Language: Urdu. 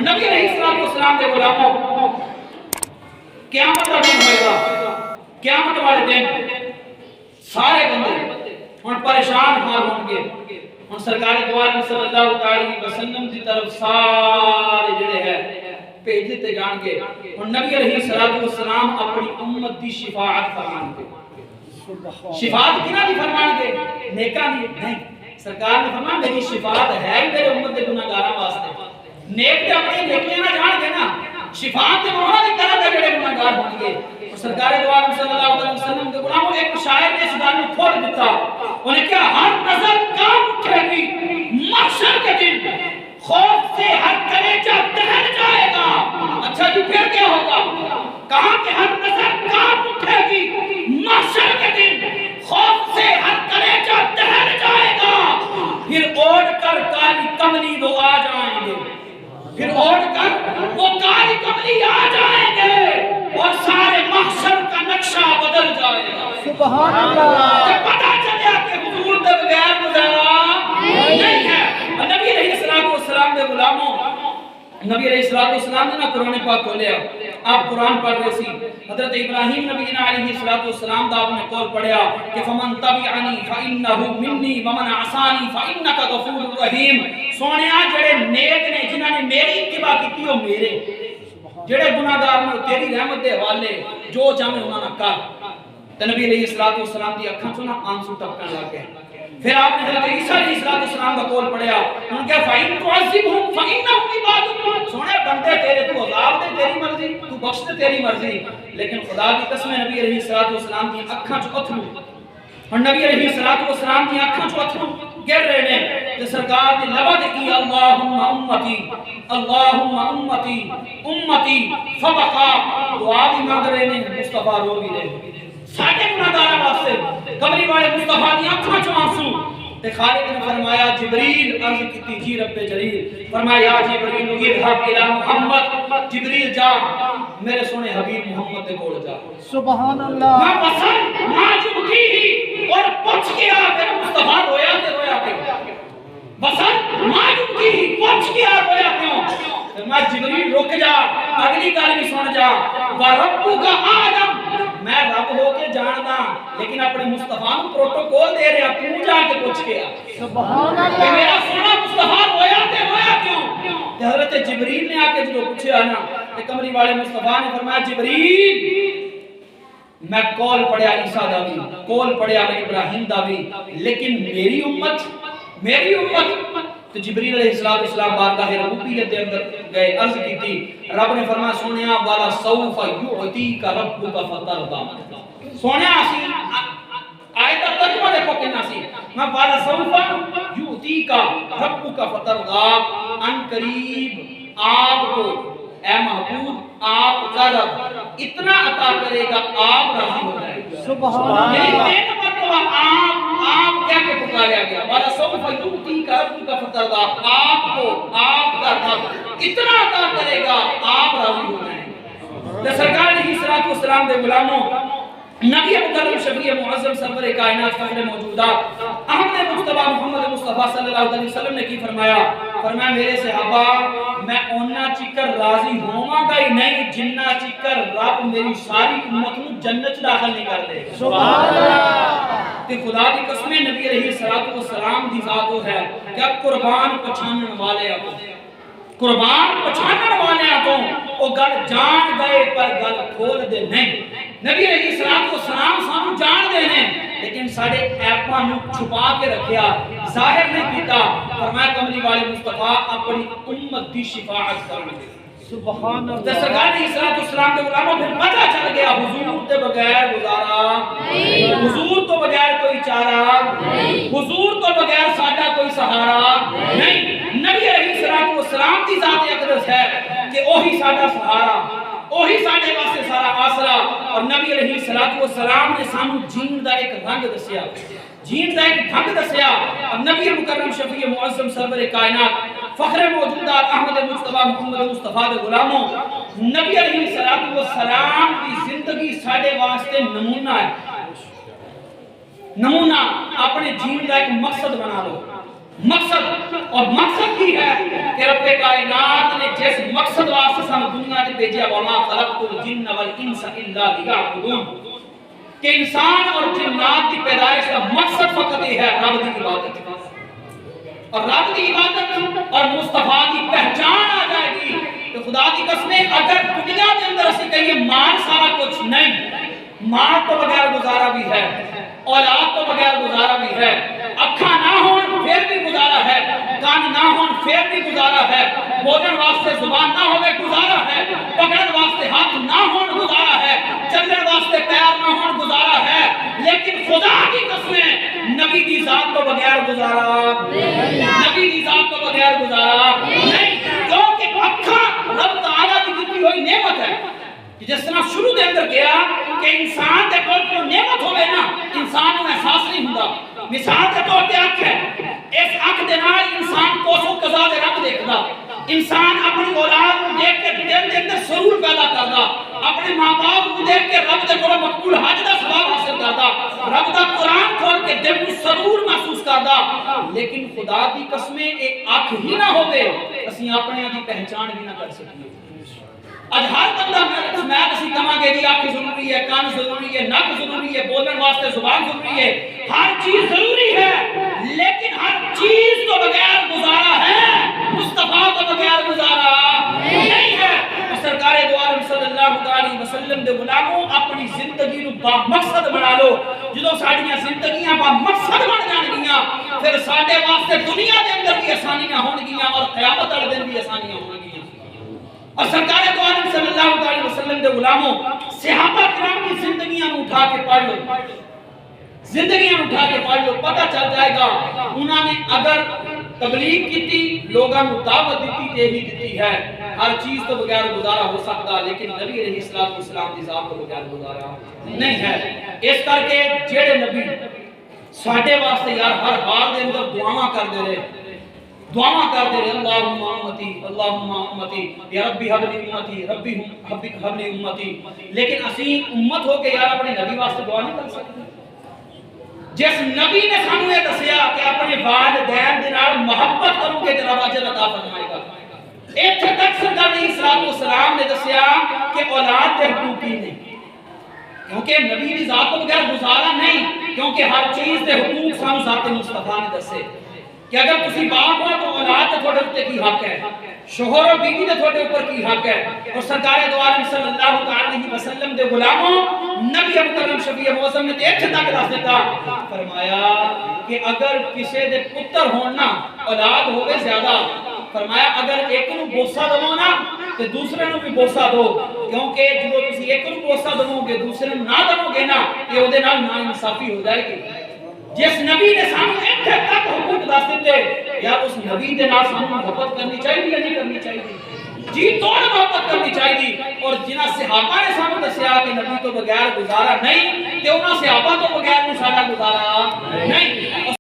نبی علیہ السلام دے غلاموں قیامت کا دن ہوئے گا، قیامت والے دن سارے بندے ہن پریشان حال ہوں گے، ہن سرکار دو عالم صلی اللہ علیہ وسلم دی طرف سارے جڑے ہیں بھیج دیتے جان گے، اور نبی علیہ السلام اپنی امت دی شفاعت فرمان گے۔ شفاعت کنا دی فرمان گے؟ نیکاں دی نہیں، سرکار نے فرمایا میری شفاعت ہے میرے امت دے گناہگاراں واسطے، نیک تے اپنی نیکیاں نہ جان گے نا، شفاعت تے انہاں دی طرح دے جڑے گناہگار ہون گے۔ اور سرکار دو عالم صلی اللہ علیہ وسلم دے غلاموں ایک شاعر نے اس گل نوں کھول دتا، انہیں کہا ہر نظر کام اٹھے گی محشر کے دن، خوف سے ہر کلیجہ دہل جائے گا۔ اچھا جی پھر کیا ہوگا؟ کہاں کہ ہر نظر کام اٹھے گی محشر کے دن، خوف سے ہر کلیجہ دہل جائے گا، پھر اوڑھ کر کالی کملی وہ آ جائیں گے، پھر اوڑھ کر وہ کالی کملی آ جائیں گے اور سارے محشر کا نقشہ بدل جائے گا۔ سبحان اللہ۔ جب پتہ چلیا کہ حضور دے بغیر گزارا نہیں ہے۔ نبی علیہ السلام دے غلاموں، نبی علیہ السلام نے نا قرآن پاک کھولیا، آپ قرآن پڑھ رہے سی، حضرت ابراہیم نبی علیہ السلام دا آپ نے قول پڑھیا کہ فمن تبعنی فإنہ منی ومن عصانی فإنک غفور رحیم۔ سونیا جڑے نیک نے جنہاں نے میری اتباع کیتی ہو میرے، جڑے گناہگار نے تیری رحمت دے حوالے جو چاہے انہاں نہ کر۔ تے نبی علیہ السلام دی اکھاں چوں نا آنسو ٹپکن لگ گئے۔ پھر آپ نے حضرت عیسیٰ علیہ السلام کا قول پڑھیا، انہوں نے کہا فَإِن تُعَذِّبْهُمْ فَإِنَّهُمْ عِبَادُكَ۔ سونے بندے تیرے تو عذاب دے تیری مرضی، تو بخش دے تیری مرضی، لیکن خدا کی قسم نبی علیہ السلام کی اکھاں چوں اتھرو، اور نبی علیہ السلام کی اکھاں چوں اتھرو گر رہے ہیں تے سرکار دی لبا تے کی اللہم امتی اللہم امتی امتی فبقا، دعا بھی مانگ رہے ہیں، مصطفیٰ رو بھی رہے ہیں ساڑھے گناہگاراں واسطے، قبری والے مصطفیٰ دی آنکھاں چوں آنسو۔ تے خالق نے فرمایا جبریل عرض کیتی جی رب جلیل، فرمایا یا جبریل اذهب الى محمد، جبریل جا میرے سونے حبیب محمد دے کول جا۔ سبحان اللہ۔ میں وصل ماجب کی اور پوچھ گیا میرے مصطفیٰ رویا تے رویا کیوں؟ وصل ماجب کی پوچھ گیا رویا کیوں؟ میں جبریل رک جا، اگلی گل بھی سن جا، وَرَبُّكَ أَعْلَمُ، میں رب ہو کے جاندا لیکن اپنے مصطفیٰ کو پروٹوکول دے رہا، تو جا کے پوچھ گیا سبحان کہ اللہ۔ میرا سونا مصطفیٰ رویا تے رویا کیوں؟ تے حضرت جبریل نے آ کے جو پوچھا نا تے کمری والے مصطفیٰ نے فرمایا جبریل میں کول پڑھیا عیسیٰ دا بھی، کول پڑھیا میں ابراہیم دا بھی، لیکن میری امت تو جبریل علیہ السلام بارگاہ ربوبیت دے اندر گئے، عرض کی تھی، رب نے فرمایا سونیا والا سوف یعطیک ربک فترضی۔ سونیا اسی آیت کا ترجمہ دیکھو کنا سی، میں والا سوف یعطیک ربک فترضی، ان قریب آپ کو اے محبوب آپ کا رب اتنا عطا کرے گا آپ راضی ہو جائے گا۔ سبحان اللہ۔ تین مرتبہ آپ کیا کہ پکاریا گیا، والا سوف یعطیک ربک فترضی، آپ کو آپ کا رب اتنا عطا کرے گا آپ راضی ہو جائیں گے۔ سرکار علیہ السلام دے غلاموں، نبی مکرم شفیع معظم سرور کائنات فخر موجودات احمد مصطفیٰ محمد مصطفیٰ صلی اللہ علیہ وسلم نے کی فرمایا، فرمایا میرے صحابہ میں اونا چکر راضی ہوما گا ہی نہیں جنہ چکر رب میری ساری امت نو جنت داخل نہیں کر دے۔ سبحان اللہ۔ کہ خدا کی قسم نبی علیہ السلام دی ذات ہے کہ قربان پچھانن والے آپ قربان پچھانن والے آپ او گل جان گئے پر گل کھول دے نہیں۔ نبی علیہ السلام سانو جان دے ہیں لیکن ساڑے ایپاں نو چھپا کے رکھیا، ظاہر نہیں کیتا۔ فرمایا کمری والے مصطفیٰ اپنی امت دی شفاعت کرنے۔ سبحان اللہ۔ سرکار علیہ السلام دے غلاموں پھر پتہ چل گیا حضور کے بغیر گزارا نہیں، حضور تو بغیر کوئی چارہ نہیں، حضور تو بغیر ساڈا کوئی سہارا نہیں۔ نبی علیہ السلام دی ذات اقدس ہے کہ وہی ساڈا سہارا، وہی ساڈے واسطے سارا آسرا۔ اور نبی علیہ السلام نے سانو جین دا ایک رنگ دسیا، جین دا ایک ڈھنگ دسیا۔ اور نبی مکرم شفیع معظم سرور کائنات فخر موجودات احمد مصطفیٰ محمد مصطفیٰ دے غلاموں، نبی علیہ السلام کی زندگی ساڈے واسطے نمونہ ہے۔ نمونہ اپنے جین دا ایک مقصد بنا لو۔ مقصد اور مقصد کی ہے کہ رب کائنات نے جس مقصد واسطے سن دنیا میں بھیجا وما خلقت الجن والانس الا لیعبدون کہ انسان اور جنات کی پیدائش کا مقصد فقط یہ ہے رب کی عبادت اور رب کی عبادت اور مصطفیٰ کی پہچان آ جائے گی کہ خدا کی قسمیں اگر دنیا کے اندر اسی کہیے مال سارا کچھ نہیں مال تو بغیر گزارا بھی ہے اولاد تو بغیر گزارا بھی ہے اکھاں نہ ہون پھر بھی گزارا ہے کان نہ ہون پھر بھی گزارا ہے بولن واسطے زبان نہ ہوے گزارا ہے پکڑن واسطے ہاتھ نہ ہون گزارا ہے چلن واسطے پیر نہ ہون گزارا ہے لیکن خدا کی قسمیں نبی دی ذات تو بغیر گزارا نبی دی ذات تو بغیر گزارا نہیں کیونکہ اکھاں رب تعالیٰ کی دی ہوئی نعمت ہے جس طرح شروع دے اندر گیا کہ انسان دے کول کوئی نعمت ہوے نا انسان کو احساس نہیں ہوندا مثال کے طور پہ اکھ ہے اس اکھ دے نال انسان کوسو قضا دے رب دیکھدا انسان اپنی اولاد کو دیکھ کے دل دے اندر سرور پیدا کردا اپنے ماں باپ کو دیکھ کے رب دے کول مقبول حج دا ثواب حاصل کردا رب دا قرآن کھول کے دل کو سرور محسوس کردا لیکن خدا دی قسمیں ایک اکھ ہی نہ ہوے اسی اپنے دی پہچان بھی نہ کر سکیے آج ہر بندہ میں کسی کما کے دی آنکھ ضروری ہے کان ضروری ہے نک ضروری ہے بولن واسطے زبان ضروری ہے ہر چیز ضروری ہے لیکن ہر چیز تو بغیر گزارا ہے مصطفیٰ تو بغیر گزارا نہیں ہے سرکار دو عالم صلی اللہ علیہ وسلم دے غلاموں اپنی زندگی نو با مقصد بنا لو جدوں ساڈیاں زندگیاں با مقصد بن جان گیاں پھر ساڈے واسطے دنیا دے اندر بھی آسانیاں ہون گیاں اور قیامت والے دن بھی آسانیاں ہون گیاں اور سرکار دو عالم صلی اللہ علیہ وسلم دے غلاموں صحابہ کرام کی زندگیاں اٹھا کے پڑھ لو زندگیاں اٹھا کے پڑھ لو پتہ چل جائے گا انہوں نے اگر تبلیغ کی تھی لوگاں کو دعوت دیتی تے ہی دیتی ہے ہر چیز تو بغیر گزارا ہو سکتا لیکن نبی علیہ السلام کی ذات تو بغیر گزارا نہیں ہے اس کر کے جڑے نبی ساڈے واسطے یار ہر حال دے اندر دعاواں کردے رہے دعا کرتے رہے اللہم امتی یا ربی حبلی امتی ربی حبلی امتی لیکن اسی امت ہو کے یار اپنے نبی واسطے دعا نہیں کر سکتے جس نبی نے سانو یہ دسیا کہ اپنے والدین دے نال محبت کرو گے تے رب اجر عطا فرمائے گا ایتھے تک سرکار علیہ السلام نے دسیا کہ اولاد دے حقوق ہی نہیں کیونکہ نبی دی ذات کو بغیر گزارا نہیں کیونکہ ہر چیز دے حقوق سانو ذات مصطفیٰ نے دسے کہ اگر کسی باپ ہو تو اولاد تے تھوڑے اوپر کی حق ہے شوہر اور بیوی تے تھوڑے اوپر کی حق ہے اور سرکار دو عالم صلی اللہ علیہ وسلم دے غلاموں نبی مکرم شفیع معظم نے ایتھے تک دس دیتا فرمایا کہ اگر کسی دے پتر ہون نا اولاد ہوے زیادہ فرمایا اگر ایک نو بوسا دو نا تے دوسرے نو بھی بوسا دو کیونکہ جو تسی ایک نو بوسا دو گے دوسرے نو نہ دو گے نا یہ اودے نال نا انصافی ہو جائے گی جس نبی نے سانو ایتھے تک حقوق دس دیتے یا اس نبی دے نال سانو محبت کرنی چاہیے یا نہیں کرنی چاہیے جی توڑ محبت کرنی چاہیے اور جنہاں صحابہ نے سانو دسیا کہ نبی تو بغیر گزارا نہیں تے انہاں صحابہ تو بغیر نہیں ساڈا گزارا نہیں